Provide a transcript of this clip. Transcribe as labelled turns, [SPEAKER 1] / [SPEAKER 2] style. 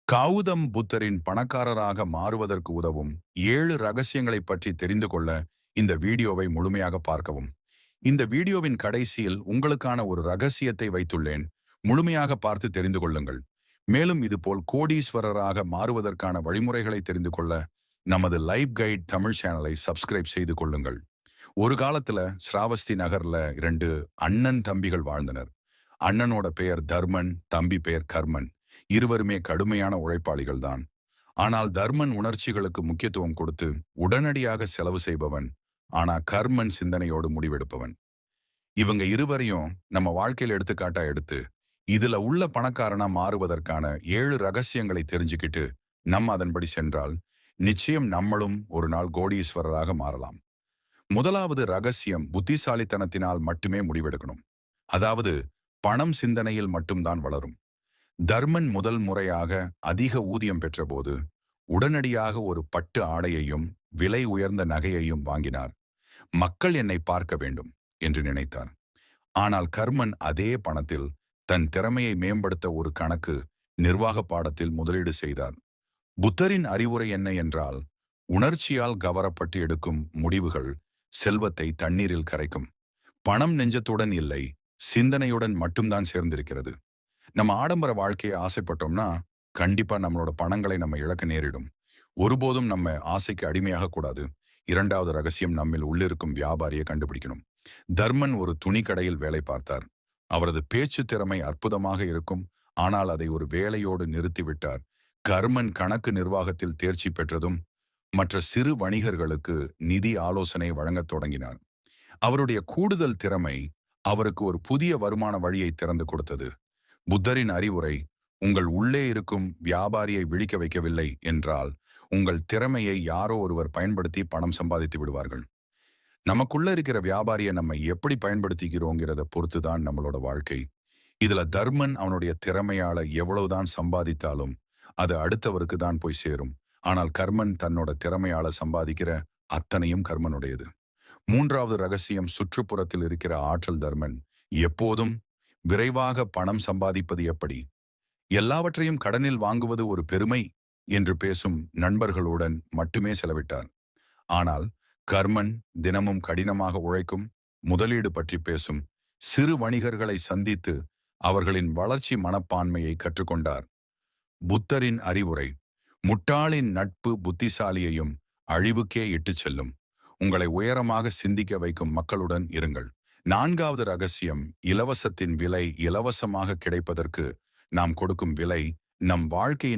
[SPEAKER 1] கௌதம் புத்தரின் பணக்காரராக மாறுவதற்கு உதவும் 7 ரகசியங்களைப் பற்றி தெரிந்து கொள்ள இந்த வீடியோவை முழுமையாக பார்க்கவும். இந்த வீடியோவின் கடைசியில் உங்களுக்கான ஒரு ரகசியத்தை வைத்துள்ளேன். முழுமையாக பார்த்து தெரிந்து கொள்ளுங்கள். மேலும் இதுபோல் கோடீஸ்வரராக மாறுவதற்கான வழிமுறைகளை தெரிந்து கொள்ள நமது லைவ் கைட் தமிழ் சேனலை சப்ஸ்கிரைப் செய்து கொள்ளுங்கள். ஒரு காலத்துல ஸ்ராவஸ்தி நகர்ல 2 அண்ணன் தம்பிகள் வாழ்ந்தனர். அண்ணனோட பெயர் தர்மன், தம்பி பெயர் கர்மன். இருவருமே கடுமையான உழைப்பாளிகள் தான். ஆனால் தர்மன் உணர்ச்சிகளுக்கு முக்கியத்துவம் கொடுத்து உடனடியாக செலவு செய்பவன். ஆனா கர்மன் சிந்தனையோடு முடிவெடுப்பவன். இவங்க இருவரையும் நம்ம வாழ்க்கையில எடுத்துக்காட்டா எடுத்து இதுல உள்ள பணக்காரனா மாறுவதற்கான 7 ரகசியங்களை தெரிஞ்சுக்கிட்டு நம்ம அதன்படி சென்றால் நிச்சயம் நம்மளும் ஒரு நாள் கோடீஸ்வரராக மாறலாம். முதலாவது ரகசியம் புத்திசாலித்தனத்தினால் மட்டுமே முடிவெடுக்கணும். அதாவது பணம் சிந்தனையில் மட்டும்தான் வளரும். தர்மன் முதல் முறையாக அதிக ஊதியம் பெற்றபோது உடனடியாக ஒரு பட்டு ஆடையையும் விலை உயர்ந்த நகையையும் வாங்கினார். மக்கள் என்னை பார்க்க வேண்டும் என்று நினைத்தார். ஆனால் கர்மன் அதே பணத்தில் தன் திறமையை மேம்படுத்த ஒரு கணக்கு நிர்வாக பாடத்தில் முதலீடு செய்தார். புத்தரின் அறிவுரை என்ன என்றால், உணர்ச்சியால் கவரப்பட்டு எடுக்கும் முடிவுகள் செல்வத்தை தண்ணீரில் கரைக்கும். பணம் நெஞ்சத்துடன் இல்லை, சிந்தனையுடன் மட்டும்தான் சேர்ந்திருக்கிறது. நம்ம ஆடம்பர வாழ்க்கையை ஆசைப்பட்டோம்னா கண்டிப்பா நம்மளோட பணங்களை நம்ம இழக்க நேரிடும். ஒருபோதும் நம்ம ஆசைக்கு அடிமையாக கூடாது. இரண்டாவது ரகசியம், நம்மில் உள்ளிருக்கும் வியாபாரியை கண்டுபிடிக்கணும். தர்மன் ஒரு துணி கடையில் வேலை பார்த்தார். அவரது பேச்சு திறமை அற்புதமாக இருக்கும். ஆனால் அதை ஒரு வேலையோடு நிறுத்திவிட்டார். கர்மன் கணக்கு நிர்வாகத்தில் தேர்ச்சி பெற்றதும் மற்ற சிறு வணிகர்களுக்கு நிதி ஆலோசனை வழங்கத் தொடங்கினார். அவருடைய கூடுதல் திறமை அவருக்கு ஒரு புதிய வருமான வழியை திறந்து கொடுத்தது. புத்தரின் அறிவுரை, உங்கள் உள்ளே இருக்கும் வியாபாரியை விழிக்க வைக்கவில்லை என்றால் உங்கள் திறமையை யாரோ ஒருவர் பயன்படுத்தி பணம் சம்பாதித்து விடுவார்கள். நமக்குள்ள இருக்கிற வியாபாரியை நம்ம எப்படி பயன்படுத்திக்கிறோங்கிறத பொறுத்துதான் நம்மளோட வாழ்க்கை. இதுல தர்மன் அவனுடைய திறமையால எவ்வளவுதான் சம்பாதித்தாலும் அது அடுத்தவருக்கு தான் போய் சேரும். ஆனால் கர்மன் தன்னோட திறமையால சம்பாதிக்கிற அத்தனையும் கர்மனுடையது. மூன்றாவது ரகசியம், சுற்றுப்புறத்தில் இருக்கிற ஆற்றல். தர்மன் எப்போதும் விரைவாக பணம் சம்பாதிப்பது எப்படி, எல்லாவற்றையும் கடனில் வாங்குவது ஒரு பெருமை என்று பேசும் நண்பர்களுடன் மட்டுமே செலவிட்டார். ஆனால் கர்மன் தினமும் கடினமாக உழைக்கும், முதலீடு பற்றி பேசும் சிறு வணிகர்களை சந்தித்து அவர்களின் வளர்ச்சி மனப்பான்மையை கற்றுக்கொண்டார். புத்தரின் அறிவுரை, முட்டாளின் நட்பு புத்திசாலியையும் அழிவுக்கே இட்டுச் செல்லும். உங்களை உயரமாக சிந்திக்க வைக்கும் மக்களுடன் இருங்கள். நான்காவது ரகசியம், இலவசத்தின் விலை. இலவசமாக கிடைப்பதற்கு நாம் கொடுக்கும் விலை நம் வாழ்க்கையின்